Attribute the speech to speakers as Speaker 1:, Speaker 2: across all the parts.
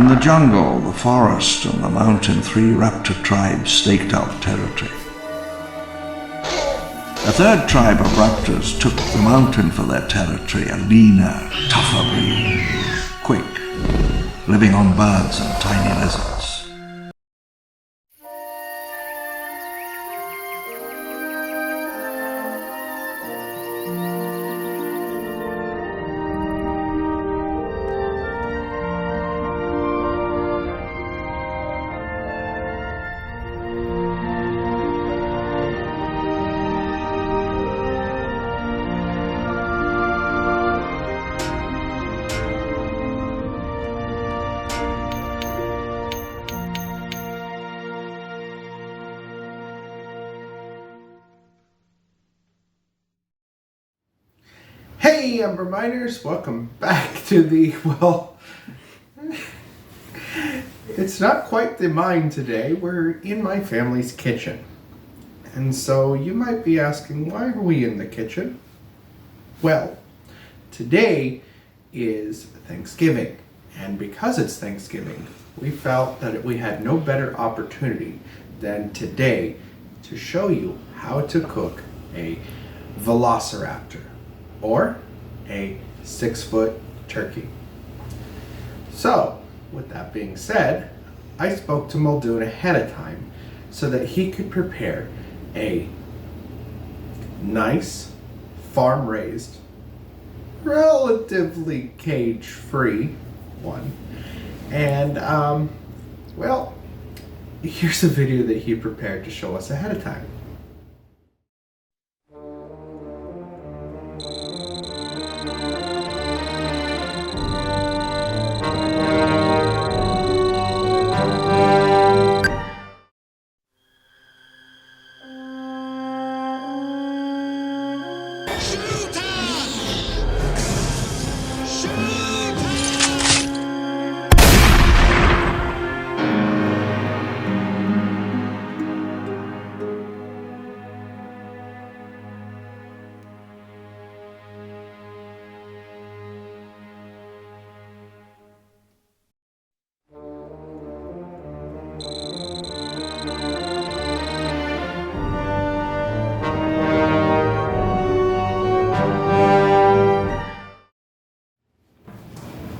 Speaker 1: In the jungle, the forest, and the mountain, 3 raptor tribes staked out territory. A third tribe of raptors took the mountain for their territory, a leaner, tougher breed, quick, living on birds and tiny lizards.
Speaker 2: Hey Ember Miners, welcome back to the, well, it's not quite the mine today. We're in my family's kitchen. And so you might be asking, why are we in the kitchen? Well, today is Thanksgiving. And because it's Thanksgiving, we felt that we had no better opportunity than today to show you how to cook a velociraptor, or a 6-foot turkey. So, with that being said, I spoke to Muldoon ahead of time so that he could prepare a nice, farm-raised, relatively cage-free one. And, well, here's a video that he prepared to show us ahead of time.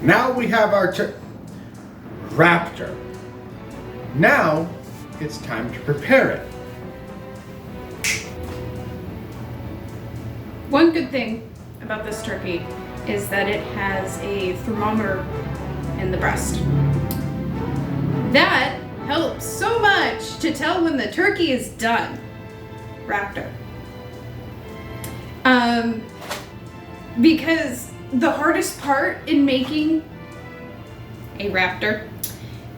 Speaker 2: Now we have our raptor. Now it's time to prepare it.
Speaker 3: One good thing about this turkey is that it has a thermometer in the breast. That helps so much to tell when the turkey is done. Raptor. Because the hardest part in making a raptor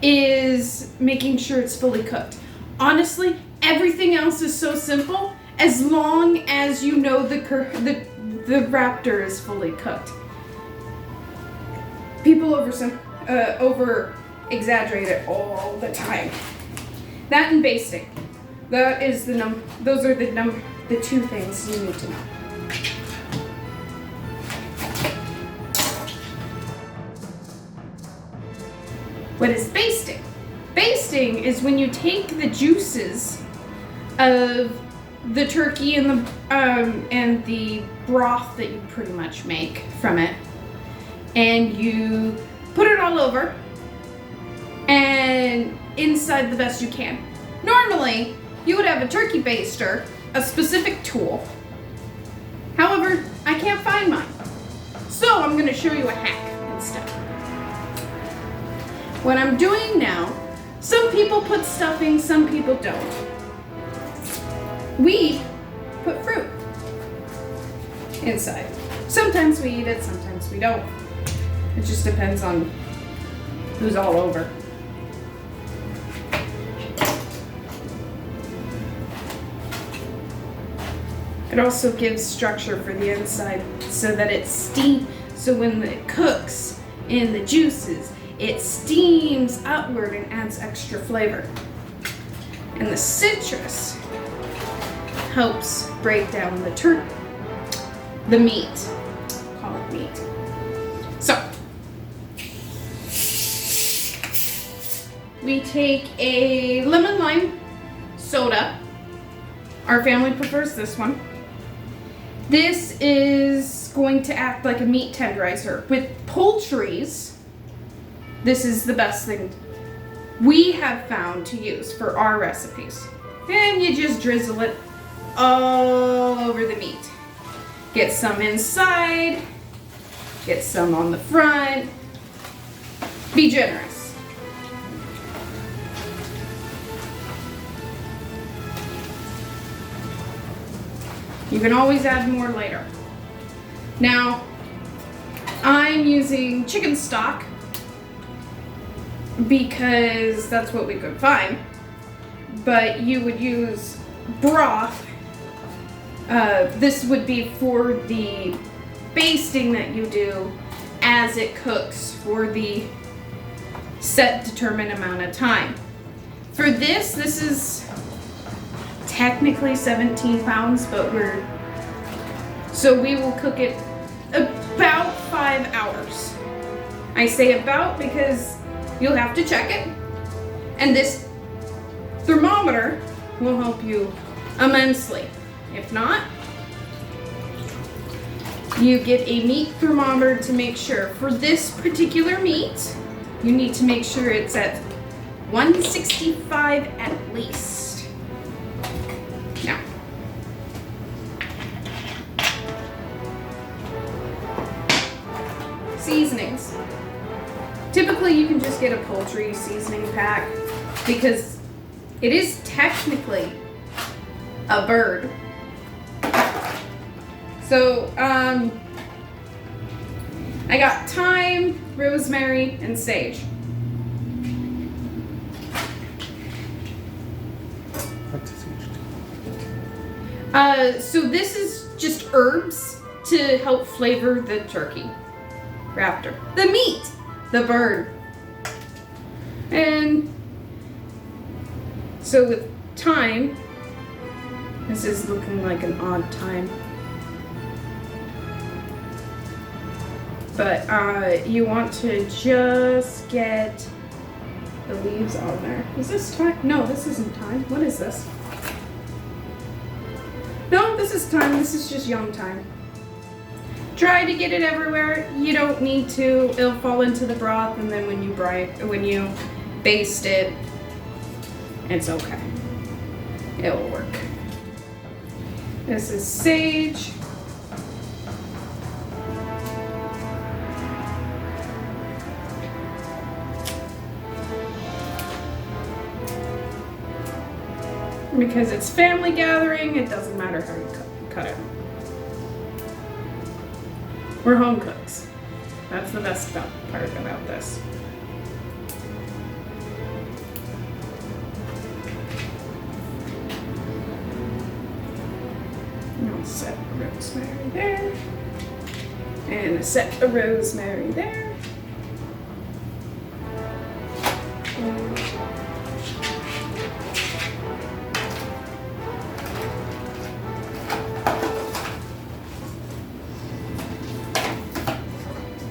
Speaker 3: is making sure it's fully cooked. Honestly, everything else is so simple as long as you know the raptor is fully cooked. People over exaggerate it all the time. That and basting. Those are the 2 things you need to know. What is basting? Basting is when you take the juices of the turkey and the broth that you pretty much make from it, and you put it all over and inside the best you can. Normally, you would have a turkey baster, a specific tool. However, I can't find mine, so I'm going to show you a hack instead. What I'm doing now, some people put stuffing, some people don't. We put fruit inside. Sometimes we eat it, sometimes we don't. It just depends on who's all over. It also gives structure for the inside so that so when it cooks in the juices, it steams upward and adds extra flavor. And the citrus helps break down the meat. Call it meat. So, we take a lemon lime soda. Our family prefers this one. This is going to act like a meat tenderizer. With poultries, this is the best thing we have found to use for our recipes. And you just drizzle it all over the meat. Get some inside, get some on the front. Be generous. You can always add more later. Now, I'm using chicken stock because that's what we could find. But you would use broth. This would be for the basting that you do as it cooks for the set determined amount of time. For this is technically 17 pounds, but we will cook it about 5 hours. I say about because you'll have to check it. And this thermometer will help you immensely. If not, you get a meat thermometer to make sure. For this particular meat, you need to make sure it's at 165 at least. Now, seasonings. Typically, you can just get a poultry seasoning pack because it is technically a bird. So, I got thyme, rosemary, and sage.
Speaker 2: What's sage?
Speaker 3: So this is just herbs to help flavor the turkey. Raptor. The meat. The bird. And so with thyme, this is looking like an odd thyme. But you want to just get the leaves on there. Is this thyme? No, this isn't thyme. What is this? No, this is thyme. This is just young thyme. Try to get it everywhere. You don't need to. It'll fall into the broth, and then when you baste it, it's okay. It will work. This is sage. Because it's family gathering, it doesn't matter how you cut it. We're home cooks. That's the best part about this. I'll set a rosemary there. And set a rosemary there.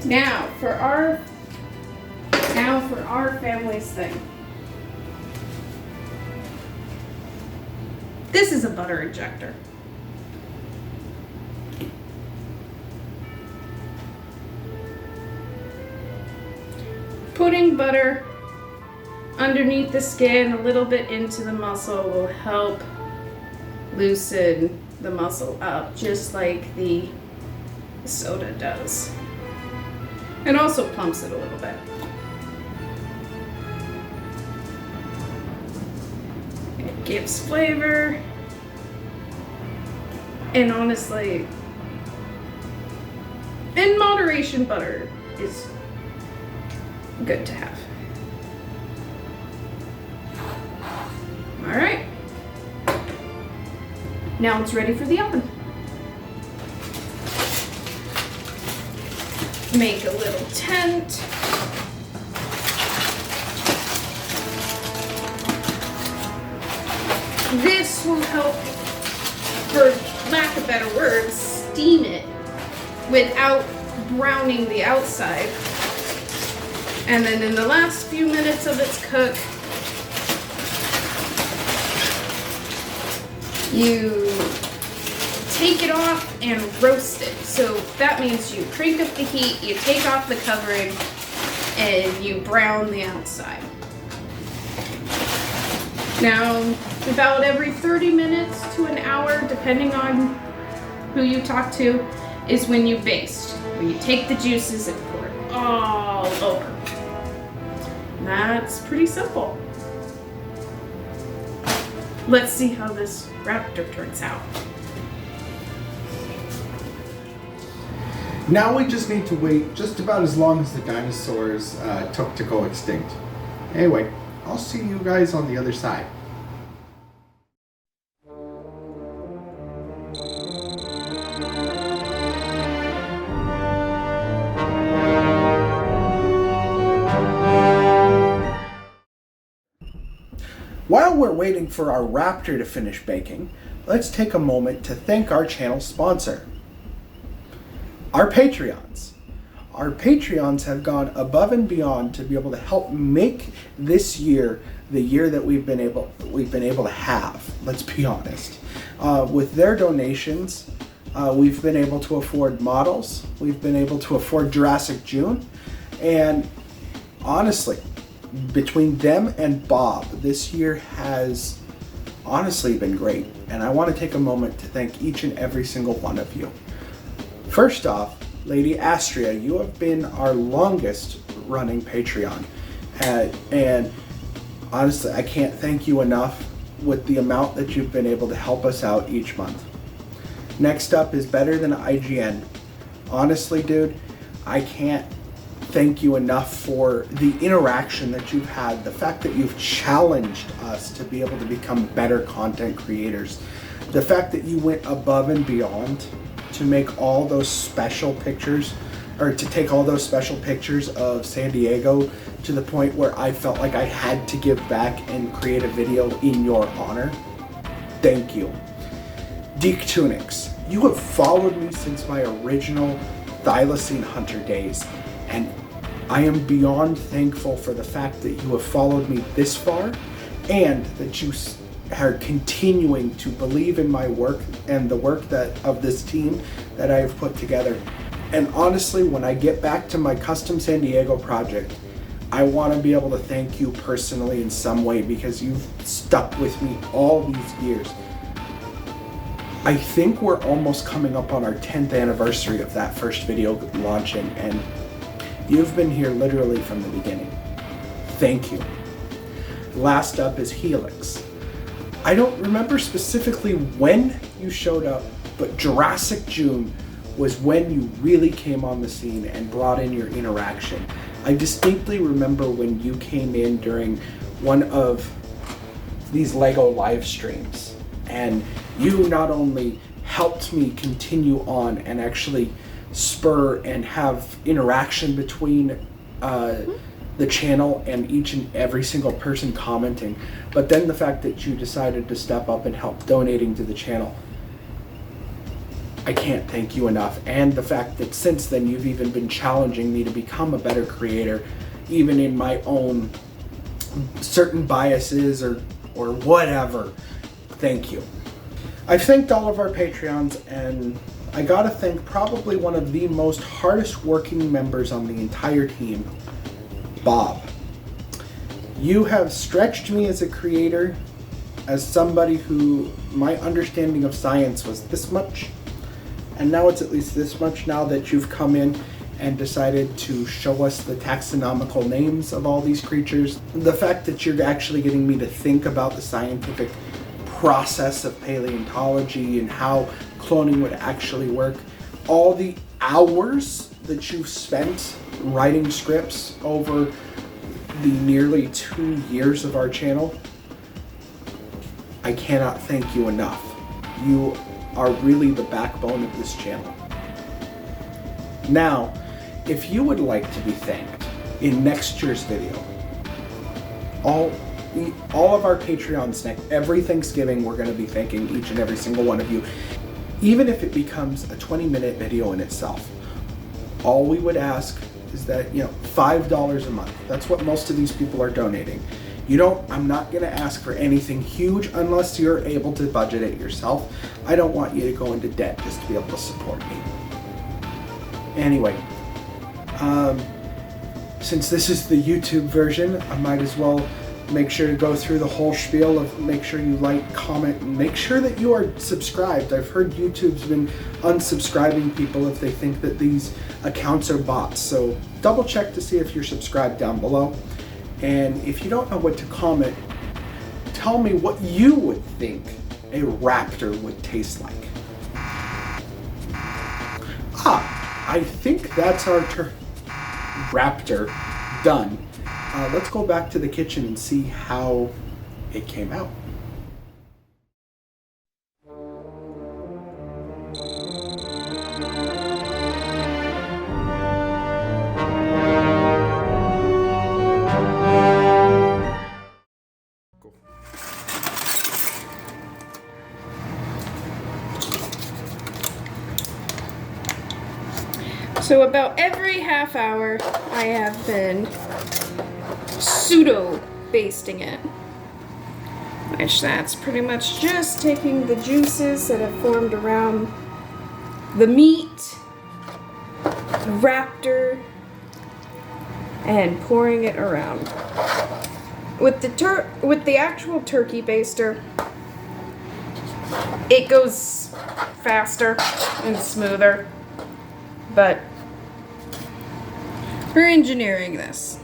Speaker 3: Now for our family's thing. This is a butter injector. Putting butter underneath the skin, a little bit into the muscle, will help loosen the muscle up, just like the soda does. It also plumps it a little bit. It gives flavor. And honestly, in moderation, butter is good to have. All right. Now it's ready for the oven. Make a little tent. This will help, for lack of better words, steam it without browning the outside. And then in the last few minutes of its cook, You take it off and roast it. So that means you crank up the heat, you take off the covering, and you brown the outside. Now, about every 30 minutes to an hour, depending on who you talk to, is when you baste. When you take the juices and pour it all over. And that's pretty simple. Let's see how this raptor turns out.
Speaker 2: Now we just need to wait just about as long as the dinosaurs took to go extinct. Anyway, I'll see you guys on the other side. While we're waiting for our raptor to finish baking, let's take a moment to thank our channel sponsor, our Patreons. Our Patreons have gone above and beyond to be able to help make this year the year that we've been able to have. Let's be honest. With their donations, we've been able to afford models. We've been able to afford Jurassic June, and honestly, between them and Bob, this year has honestly been great. And I want to take a moment to thank each and every single one of you. First off, Lady Astria, you have been our longest running Patreon. And honestly, I can't thank you enough with the amount that you've been able to help us out each month. Next up is Better Than IGN. Honestly, dude, I can't thank you enough for the interaction that you've had, the fact that you've challenged us to be able to become better content creators, the fact that you went above and beyond to make all those special pictures, or to take all those special pictures of San Diego to the point where I felt like I had to give back and create a video in your honor. Thank you. Deke Tunics, you have followed me since my original Thylacine Hunter days, and I am beyond thankful for the fact that you have followed me this far and that you are continuing to believe in my work and the work of this team that I have put together. And honestly, when I get back to my custom San Diego project, I want to be able to thank you personally in some way because you've stuck with me all these years. I think we're almost coming up on our 10th anniversary of that first video launching, and you've been here literally from the beginning. Thank you. Last up is Helix. I don't remember specifically when you showed up, but Jurassic June was when you really came on the scene and brought in your interaction. I distinctly remember when you came in during one of these LEGO live streams, and you not only helped me continue on and actually spur and have interaction between the channel and each and every single person commenting, but then the fact that you decided to step up and help donating to the channel, I can't thank you enough. And the fact that since then you've even been challenging me to become a better creator, even in my own certain biases or whatever. Thank you. I've thanked all of our Patreons, and I gotta thank probably one of the most hardest working members on the entire team, Bob. You have stretched me as a creator, as somebody who my understanding of science was this much, and now it's at least this much now that you've come in and decided to show us the taxonomical names of all these creatures. The fact that you're actually getting me to think about the scientific process of paleontology and how cloning would actually work. All the hours that you've spent writing scripts over the nearly 2 years of our channel, I cannot thank you enough. You are really the backbone of this channel. Now, if you would like to be thanked in next year's video, all of our Patreons, every Thanksgiving, we're going to be thanking each and every single one of you. Even if it becomes a 20-minute video in itself, all we would ask is that, $5 a month. That's what most of these people are donating. I'm not going to ask for anything huge unless you're able to budget it yourself. I don't want you to go into debt just to be able to support me. Anyway, since this is the YouTube version, I might as well make sure to go through the whole spiel of make sure you like, comment, and make sure that you are subscribed. I've heard YouTube's been unsubscribing people if they think that these accounts are bots. So double check to see if you're subscribed down below. And if you don't know what to comment, tell me what you would think a raptor would taste like. I think that's our raptor done. Let's go back to the kitchen and see how it came out.
Speaker 3: So about every half hour, I have been pseudo basting it. Which that's pretty much just taking the juices that have formed around the meat, the raptor, and pouring it around. With the actual turkey baster, it goes faster and smoother, but we're engineering this.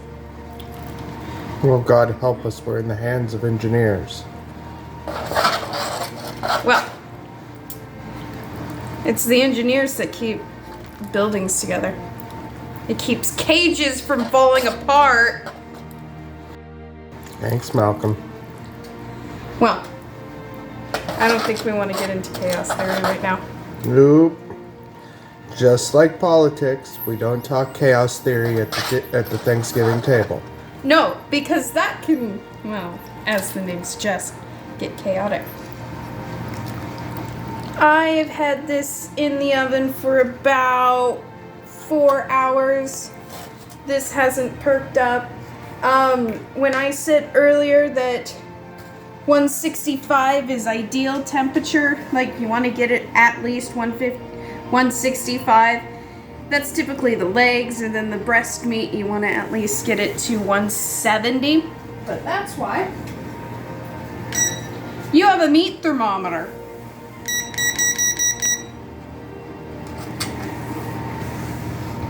Speaker 2: Well, God help us, we're in the hands of engineers.
Speaker 3: Well, it's the engineers that keep buildings together. It keeps cages from falling apart.
Speaker 2: Thanks, Malcolm.
Speaker 3: Well, I don't think we want to get into chaos theory right now.
Speaker 2: Nope. Just like politics, we don't talk chaos theory at the Thanksgiving table.
Speaker 3: No, because that can, well, as the name suggests, get chaotic. I've had this in the oven for about 4 hours. This hasn't perked up. When I said earlier that 165 is ideal temperature, like you want to get it at least 165, that's typically the legs, and then the breast meat, you want to at least get it to 170. But that's why you have a meat thermometer.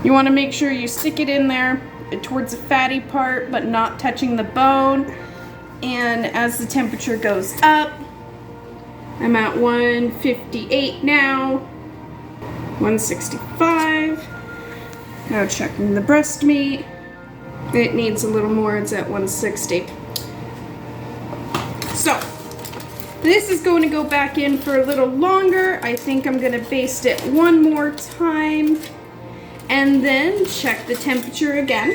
Speaker 3: You want to make sure you stick it in there towards the fatty part, but not touching the bone. And as the temperature goes up, I'm at 158 now. 165. Now checking the breast meat. It needs a little more, it's at 160. So, this is going to go back in for a little longer. I think I'm going to baste it one more time and then check the temperature again.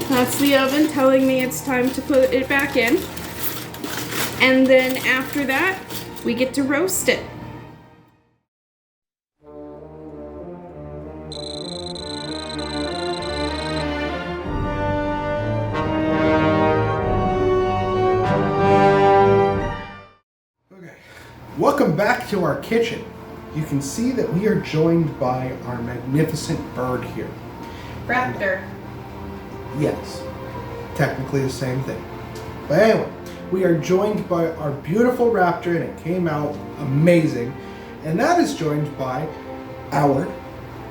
Speaker 3: That's the oven telling me it's time to put it back in. And then after that, we get to roast it.
Speaker 2: Welcome back to our kitchen. You can see that we are joined by our magnificent bird here.
Speaker 3: Raptor.
Speaker 2: Yes, technically the same thing. But anyway, we are joined by our beautiful raptor, and it came out amazing. And that is joined by our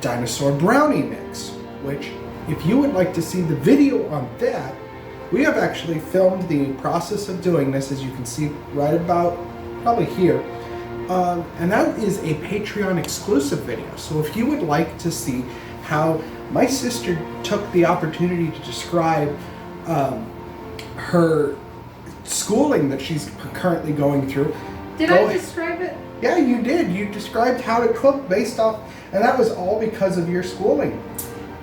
Speaker 2: dinosaur brownie mix, which, if you would like to see the video on that, we have actually filmed the process of doing this, as you can see right about probably here. And that is a Patreon exclusive video. So if you would like to see how my sister took the opportunity to describe her schooling that she's currently going through.
Speaker 3: Did I describe it?
Speaker 2: Yeah, you did. You described how to cook based off, and that was all because of your schooling.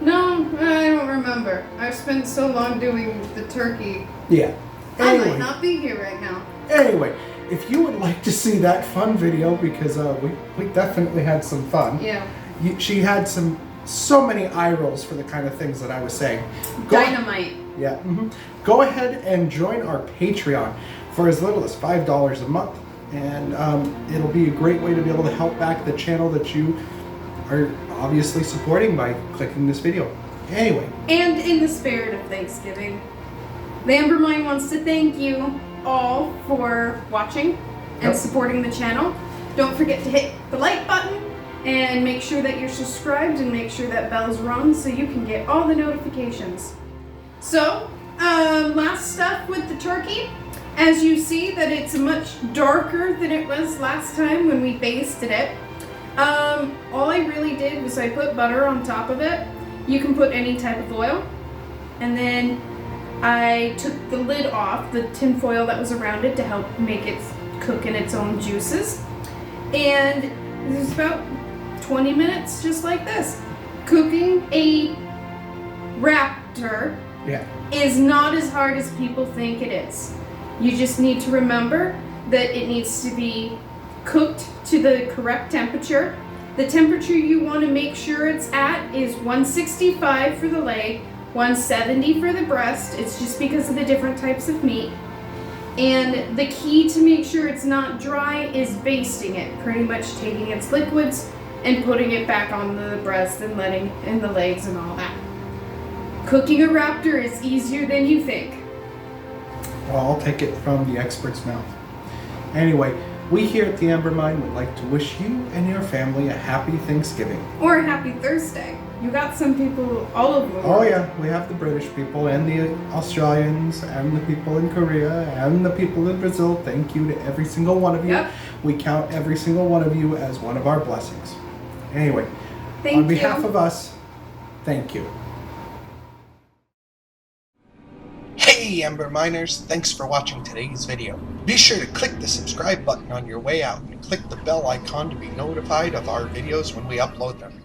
Speaker 3: No, I don't remember. I've spent so long doing the turkey.
Speaker 2: Yeah.
Speaker 3: Anyway, I might not be here right now.
Speaker 2: Anyway, if you would like to see that fun video, because we definitely had some fun.
Speaker 3: Yeah.
Speaker 2: She had so many eye rolls for the kind of things that I was saying.
Speaker 3: Dynamite.
Speaker 2: Yeah. Go ahead and join our Patreon for as little as $5 a month. And it'll be a great way to be able to help back the channel that you are obviously supporting by clicking this video. Anyway.
Speaker 3: And in the spirit of Thanksgiving, the Amber Mine wants to thank you all for watching and supporting the channel. Don't forget to hit the like button and make sure that you're subscribed and make sure that bell's rung so you can get all the notifications. So, last stuff with the turkey. As you see that it's much darker than it was last time when we basted it. All I really did was I put butter on top of it. You can put any type of oil. And then I took the lid off, the tin foil that was around it to help make it cook in its own juices. And it was about 20 minutes just like this. Cooking a raptor is not as hard as people think it is. You just need to remember that it needs to be cooked to the correct temperature. The temperature you want to make sure it's at is 165 for the leg, 170 for the breast. It's just because of the different types of meat. And the key to make sure it's not dry is basting it, pretty much taking its liquids and putting it back on the breast and letting in the legs and all that. Cooking a raptor is easier than you think.
Speaker 2: Well, I'll take it from the expert's mouth. Anyway, we here at the Amber Mine would like to wish you and your family a happy Thanksgiving.
Speaker 3: Or a happy Thursday. You got some people all over the world.
Speaker 2: Oh yeah, we have the British people and the Australians and the people in Korea and the people in Brazil. Thank you to every single one of you.
Speaker 3: Yep.
Speaker 2: We count every single one of you as one of our blessings. Anyway,
Speaker 3: Thank
Speaker 2: on behalf
Speaker 3: you.
Speaker 2: of us, thank you. Hey Ember Miners, thanks for watching today's video. Be sure to click the subscribe button on your way out and click the bell icon to be notified of our videos when we upload them.